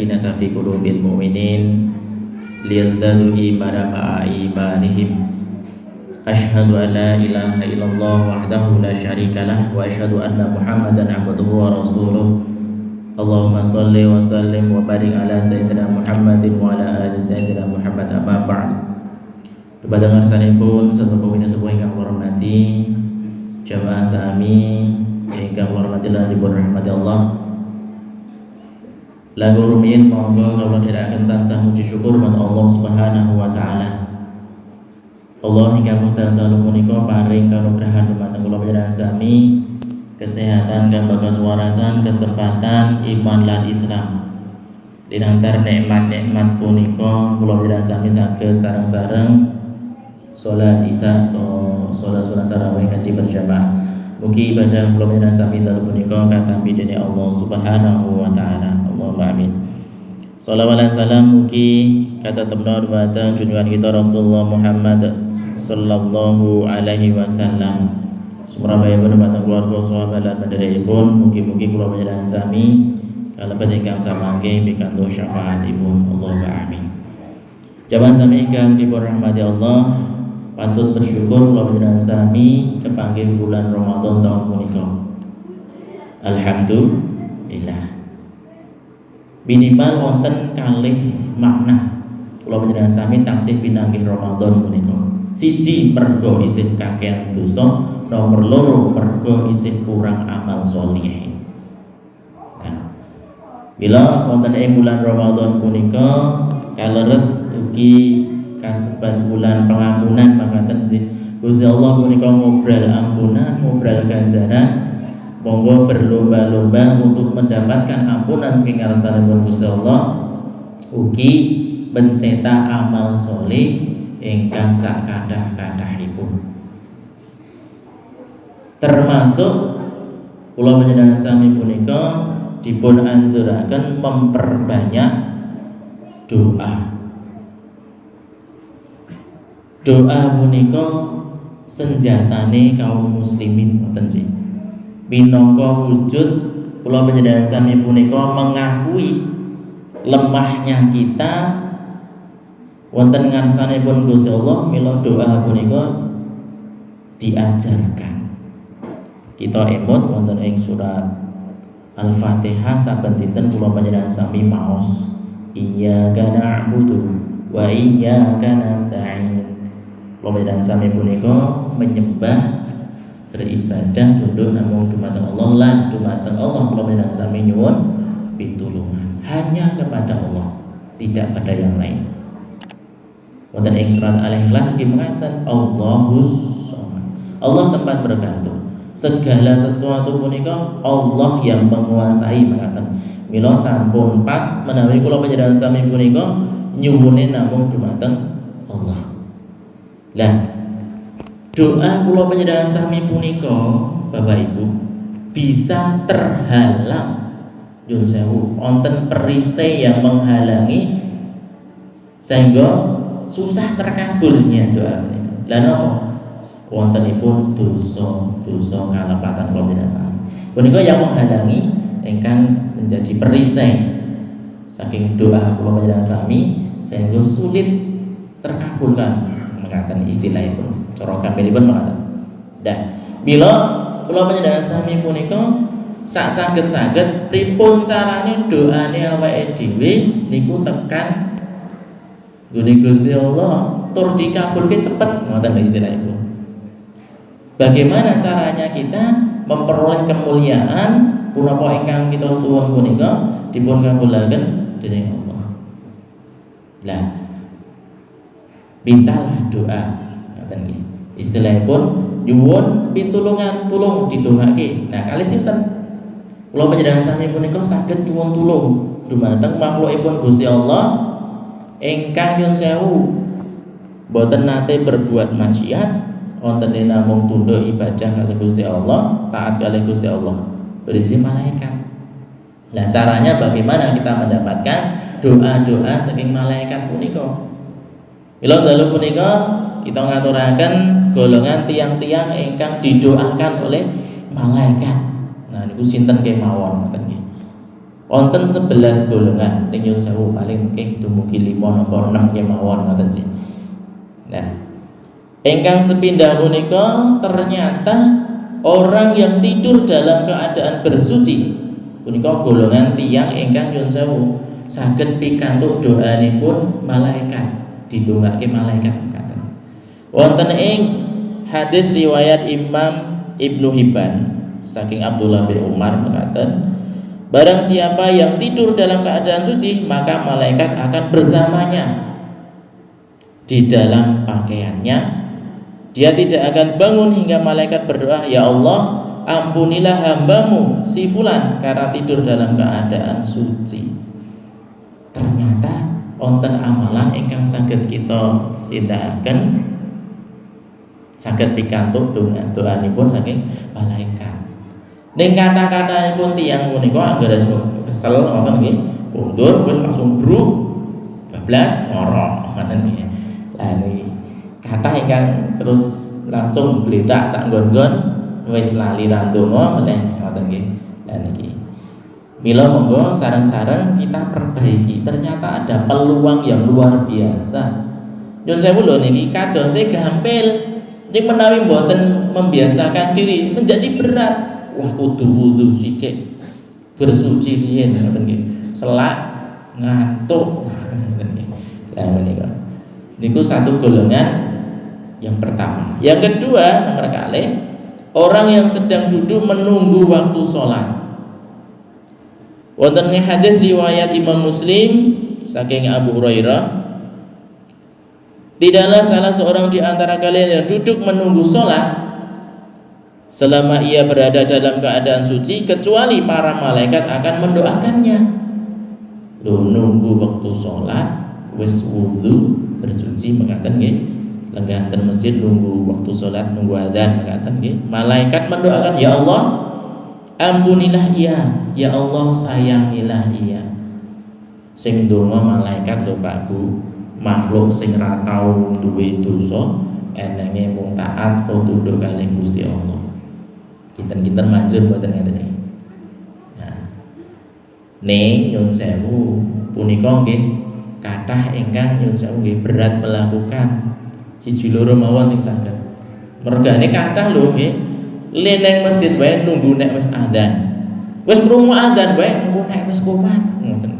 sakinata fi qulubil mu'minin liyazdadu imanan ma'a imanihim. Asyhadu an la ilaha illallah wahdahu la syarikalah wa asyhadu anna Muhammadan abduhu wa rasuluh. Allahumma salli wa sallim wa barik ala sayyidina Muhammadin wa ala ali sayyidina Muhammad amma ba'd. Dumateng ngarsanipun sesepuh ingkang kula hormati jamaah sami ingkang kula hormati lan dipun rahmati Allah. Lagu rumiyin monggo kula dherekaken tansah muji syukur marang Allah Subhanahu wa taala. Allah ingkang wonten dalu punika paring kanugrahan dumateng kula panjenengan sami kesehatan dan bagas warasan, kesempatan iman lan Islam. Dinantar nikmat-nikmat punika kula panjenengan sami saged sareng-sareng salat Isya, salat sunat tarawih kanthi berjamaah. Mugi ibadah kula panjenengan sami dalu punika katampi dening Allah Subhanahu wa taala. Allahumma amin. Shalawat dan salam mugi kata temna dumateng junjungan kita Rasulullah Muhammad sallallahu alaihi wasallam. Sumrambahipun dumateng keluarga sahabat lan panjenenganipun mugi-mugi kula panjenengan sami kalebet ingkang samangke pikantuk syafaatipun. Allahumma amin. Jamaah sami ingkang dipun rahmati Allah, patut bersyukur kula panjenengan sami kepanggih bulan Ramadan tahun punika. Alhamdulillah. Minimal wonten kalih makna kula panjenengan sami taksih pinanggih Ramadan punika. Siji, mergo isih kakehan dosa, nomor loro mergo isih kurang amal sholih. Nah, bila wonten ing bulan Ramadan punika kaleres ugi kasebat bulan pengampunan mangkaten Gusti Allah punika ngobral ampunan, ngobral ganjaran. Monggo berlomba-lomba untuk mendapatkan ampunan saking ngarsanipun Gusti Allah, ugi mencetak amal sholih ingkang sakadah-kadahipun. Termasuk kula panjenengan sami punika dipun anjuraken memperbanyak doa. Doa punika senjatane kaum muslimin wonten sih. Minangka wujud kula panjenengan sami punika mengakui lemahnya kita wonten ngarsanipun Gusti Allah. Mila doa punika diajarkan. Kita emut wonten ing surat Al-Fatihah saben dinten kula panjenengan sami maos iyyaka na'budu wa iyyaka nasta'in. Kula panjenengan sami punika menyembah beribadah tunduk namung dumateng Allah lan dumateng Allah kula panjenengan sami nyuwun pitulungan hanya kepada Allah, tidak pada yang lain. Wonten ing surat Al-Ikhlas iki mengatakan Allahus Samad. Allah tempat bergantung. Segala sesuatu punika Allah yang menguasai mengatakan. Mila sampun pas menawi kula panjenengan sami punika nyuwune namung dumateng Allah. Lah doa kula panjenengan sami punika Bapak Ibu bisa terhalang nyuwun sewu wonten perisai yang menghalangi sehingga susah terkabulnya doa punika. Lah napa? Wontenipun dosa kalepatan kula panjenengan sami. Punika yang menghalangi ingkang menjadi perisai saking doa kula panjenengan sami sehingga sulit terkabulkan mengatakan istilahipun. Cara kamilipun mengatakan. Dah, bila kula panjenengan sami punika sak saged-saged pripun carane doane awake dhewe niku tekan nggone Gusti Allah tur dikabulke cepet ngoten istilahipun. Bagaimana caranya kita memperoleh kemuliaan punapa ingkang kita suwun punika dipun kabulaken dening Allah. Lah mintalah doa ngoten nggih. Istilahipun nyuwun pitulungan, tulung didongake. Nah, kalih sinten? Kula panjenengan sami punika saged nyuwun tulung dumateng makhlukipun Gusti Allah ingkang nyuwun sewu boten nate berbuat maksiat, wonten namung tunduk ibadah kalih Gusti Allah, taat kalih Gusti Allah, berisi malaikat. Nah, caranya bagaimana kita mendapatkan doa-doa saking malaikat punika? Mila dalu punika kita ngaturaken golongan tiang-tiang ingkang didoakan oleh malaikat. Nah niku sinten kemawon ngoten nggih. Wonten 11 golongan ning nyun sewu paling dumugi 5 napa 6 kemawon ngoten sih. Nah, ingkang sepindah punika ternyata orang yang tidur dalam keadaan bersuci punika golongan tiyang ingkang nyun sewu saged pikantuk doanipun malaikat, didongake malaikat katen. Wonten ing hadis riwayat Imam Ibnu Hibban saking Abdullah bin Umar mengatakan, barang siapa yang tidur dalam keadaan suci, maka malaikat akan bersamanya di dalam pakaiannya. Dia tidak akan bangun hingga malaikat berdoa, ya Allah, ampunilah hambamu si fulan karena tidur dalam keadaan suci. Ternyata wonten amalan ingkang saged kita tindakaken, saged pikantuk doanipun saking malaikat. Ning kata-katanipun tiyang punika anggere kesel ngoten nggih, mundur wis langsung bruk bablas ngorok ngoten nggih. Lah niki kathah ingkang terus langsung gletak sak nggon-nggon wis lali randonga meneh ngoten nggih. Lah niki mila monggo sareng-sareng kita perbaiki. Ternyata ada peluang yang luar biasa. Nyun sewu lho niki kadose gampil. Ning menawi mboten membiasakan diri menjadi berat. Wah kudu wudu sithik, bersuci riyen ngoten nggih. Selak ngantuk ngoten nggih. Lah menika. Niku satu golongan yang pertama. Yang kedua, nomor kali orang yang sedang duduk menunggu waktu sholat. Wonten ing hadis riwayat Imam Muslim saking Abu Hurairah, tidaklah salah seorang di antara kalian yang duduk menunggu sholat selama ia berada dalam keadaan suci, kecuali para malaikat akan mendoakannya. Lu nunggu waktu sholat, wis wudu, bersuci mengatakan nggih, lenggah ten masjid nunggu waktu sholat, nunggu adzan mengatakan nggih, malaikat mendoakan, ya Allah, ampunilah ia, ya Allah sayangilah ia. Sing donga malaikat lho Pak Bu, makhluk sing ra tau duwe dosa, enenge mung taat kok tunduk kalih Gusti Allah. Kinten-kinten manjur mboten ngeten iki. Nah, ning nyun sewu punika nggih kathah ingkang nyun sewu nggih berat melakukan siji loro mawon sing saged. Mergane kathah lho nggih, le nang masjid wae nunggu nek wis adzan. Wis krungu adzan wae engko nek wis qomat ngoten.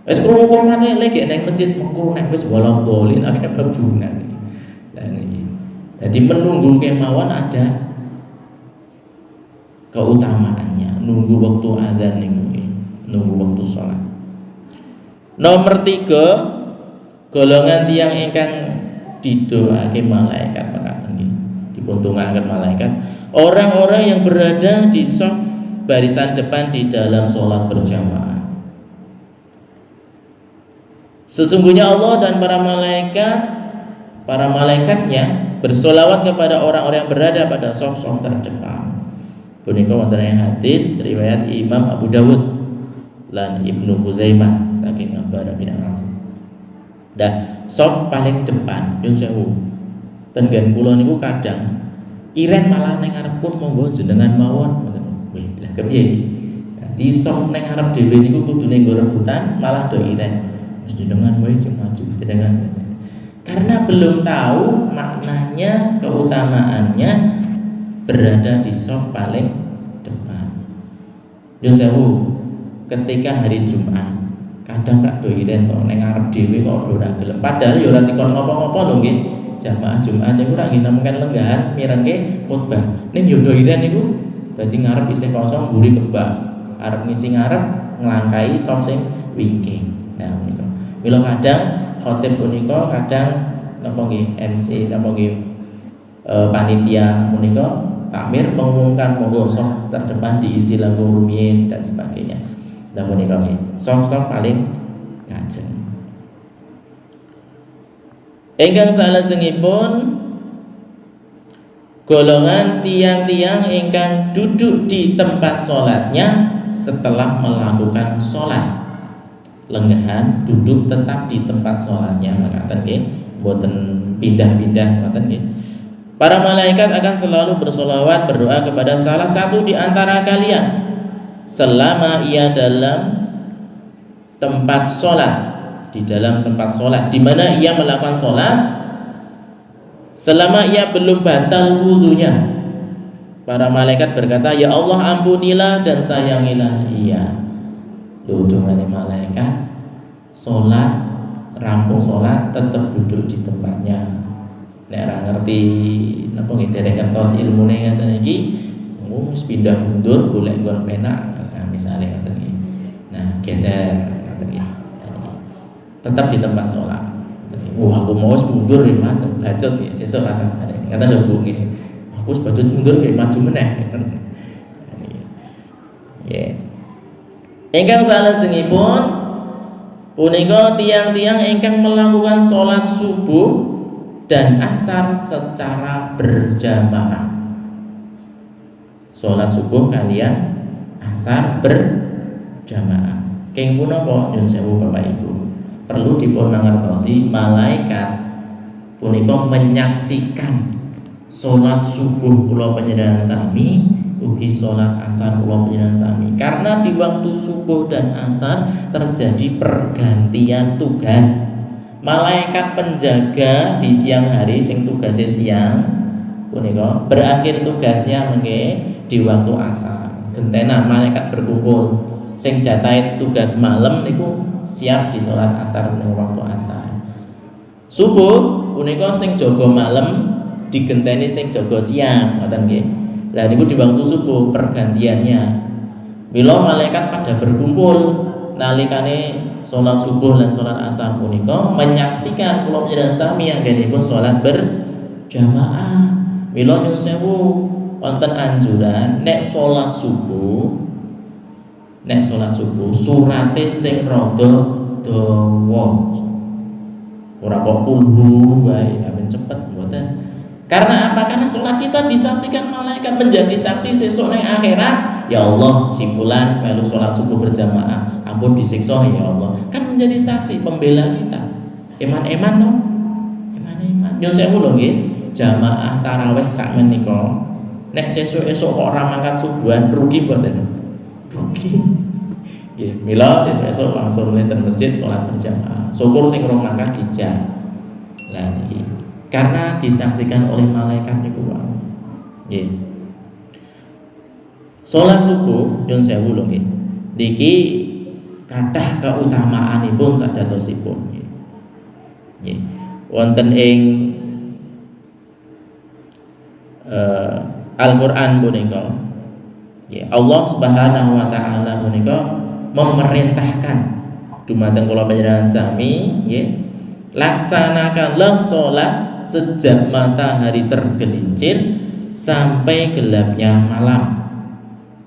Wis krungu qomat lek nang masjid engko nek wis bolong-bolin akeh mlebunan. Lah niki. Jadi menunggu kemawon ada keutamaannya, nunggu waktu adzan niku, nunggu waktu sholat. Nomor 3, golongan tiyang ingkang didoake malaikat mekaten nggih, dipuntungaken malaikat, orang-orang yang berada di shaf barisan depan di dalam sholat berjamaah. Sesungguhnya Allah dan para malaikatnya bersolawat kepada orang-orang yang berada pada shaf-shaf terdepan. Punika wonten ing hadis riwayat Imam Abu Dawud lan Ibnu Huzaimah saking Al-Bara bin Anas. Dah shaf paling depan nyun sewu. Tenggen kula niku kadang iren malah ning ngarep pun monggo jenengan mawon ngoten. Wih, lah kepiye iki? Di shaf ning ngarep dhewe niku kudune nggo rebutan malah do iren. Wis jenengan wae sing maju jenengan. Karena belum tahu maknanya, keutamaannya berada di shaf paling depan. Nyun sewu, ketika hari Jumat, kadang rak do iren to ning ngarep dhewe kok ora gelem. Padahal ya ora dikon ngopo-ngopo lho nggih. Jamaah Jumat niku rak nggih nemen lenggahan mirengke khotbah. Ning yo do iren niku dadi ngarep isih kosong mburi kebak. Arep ngisi ngarep nglangkai shaf sing wingking. Nah menika. Mila kadang khotib punika kadang napa nggih MC napa nggih panitia punika takmir mengumumkan monggo shaf terdepan diisi lampu rumiyin dan sebagainya. Dan menika nggih, shaf paling ngajeng. Ingkang salajengipun golongan tiang-tiang ingkang duduk di tempat sholatnya setelah melakukan sholat. Lenggahan duduk tetap di tempat sholatnya mekaten nggih, mboten pindah-pindah mekaten nggih. Para malaikat akan selalu bersolawat berdoa kepada salah satu di antara kalian selama ia dalam tempat sholat, di dalam tempat sholat, di mana ia melakukan sholat selama ia belum batal wudunya. Para malaikat berkata, ya Allah ampunilah dan sayangilah ia. Dudungane malaikat sholat, rampung sholat tetap duduk di tempatnya. Nek ora ngerti napa nggih dereng ngertos ilmune ngaten iki, wis pindah mundur golek nggon penak, nah, misale ngaten iki. Nah, geser ngaten iki. Tetap di tempat sholat. Wah, aku mau mundur ya Mas, bacot ya sesuk rasa. Ngaten lho Bu nggih. Aku wis bacot mundur ya maju meneh. Nggih. Ingkang salajengipun punika tiang-tiang ingkang melakukan sholat subuh dan asar secara berjamaah. Sholat subuh kalian asar berjamaah. Keng punapa nyuwun sewu Bapak Ibu, perlu dipun mangertosi malaikat punika menyaksikan sholat subuh kula panjenengan sami ugi sholat asar kula panjenengan sami, karena di waktu subuh dan asar terjadi pergantian tugas. Malaikat penjaga di siang hari sing tugasnya siang punika berakhir tugasnya mengke di waktu asar. Gentenan malaikat berkumpul, sing jatahe tugas malam niku siap di sholat asar ning waktu asar. Subuh punika sing jaga malam digenteni sing jaga siang, ngoten nggih. Lah niku di waktu subuh pergantiannya. Mila malaikat pada berkumpul nalikane sholat subuh dan sholat asar punika menyaksikan kula panjenengan sami anggenipun sholat berjamaah. Mila nyuwun sewu wonten anjuran nek sholat subuh surate sing rada dawa. Ora kok kulhu wae ben cepet mboten. Karena apa? Karena sholat kita disaksikan malaikat, menjadi saksi sesuk ning akhirat. Ya Allah, si fulan melu sholat subuh berjamaah, ampun disiksa ya Allah. Kan menjadi saksi pembela kita. Eman-eman toh? Eman-eman. Nyun sewu lho nggih, jamaah tarawih sak menika. Nek sesuk-esuk kok ora mangkat subuhan, rugi mboten? Rugi. Nggih, mila sesuk-esuk langsung nenten masjid sholat berjamaah. Syukur sing rong mangkat dijak. Lah niki karena disaksikan oleh malaikat niku wae. Nggih. Salat subuh nyun sewu lho nggih. Niki kathah kautamaanipun sadadosipun nggih. Nggih. Wonten ing Al-Qur'an punika nggih, Allah Subhanahu wa taala punika memerintahkan dumateng kula panjenengan sami nggih, laksanakanlah salat sejak matahari tergelincir sampai gelapnya malam,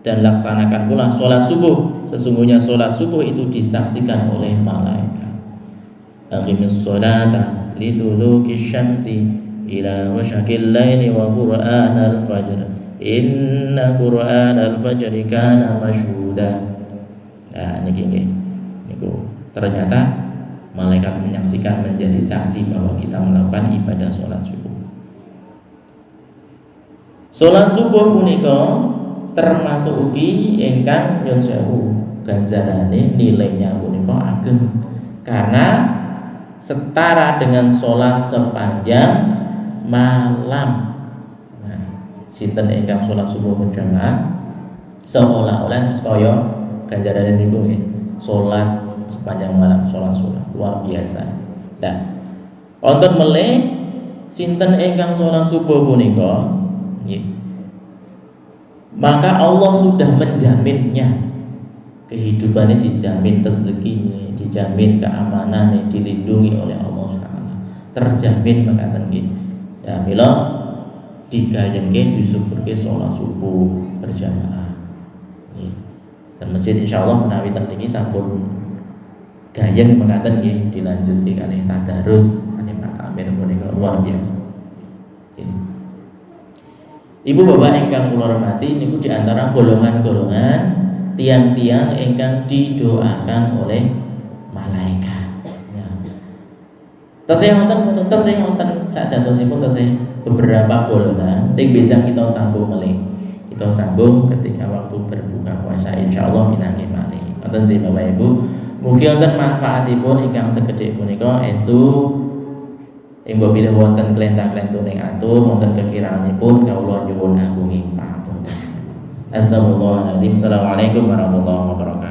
dan laksanakan pula sholat subuh. Sesungguhnya sholat subuh itu disaksikan oleh malaikat. Aqimis sholata liduluki syamsi ila wasyakil laili wa qur'anal fajr inna qur'anal fajri kana masyhuda. Nah niki nggih niku ternyata malaikat menyaksikan, menjadi saksi bahwa kita melakukan ibadah sholat subuh. Sholat subuh punika termasuk ugi ingkang nyun sewu ganjarane nilainya punika ageng, karena setara dengan sholat sepanjang malam. Nah, sinten ingkang sholat subuh berjamaah seolah-olah kaya ganjarane niku nggih, sholat sepanjang malam, sholat luar biasa. Nah, wonten melih sinten ingkang sholat subuh punika nggih, maka Allah sudah menjaminnya, kehidupannya dijamin, rezekinya dijamin, keamanannya dilindungi oleh Allah Taala, terjamin mekaten nggih. Ya mila digayengke disuburke sholat subuh berjamaah nggih. Dan masjid insyaallah menawi ten niki sampun gayeng mengatakan nggih, dilanjutke kalih tadarus kalih takmir punika luar biasa. Ibu bapak ingkang kula hormati, niku di antara golongan-golongan tiang-tiang ingkang didoakan oleh malaikat. Ya. Tesih wonten sajatosipun tesih beberapa golongan. Ing benjang kita sambung melih. Kita sambung ketika waktu berbuka puasa insyaallah pinanggih malih. Wonten sih Bapak Ibu Mugi wonten manfaatipun ingkang sekedhik punika estu ing bilih wonten klentang-klentuning atur wonten kekiranganipun kawula nyuwun agunging pangapunten. Astagfirullahaladzim. Assalamualaikum warahmatullahi wabarakatuh.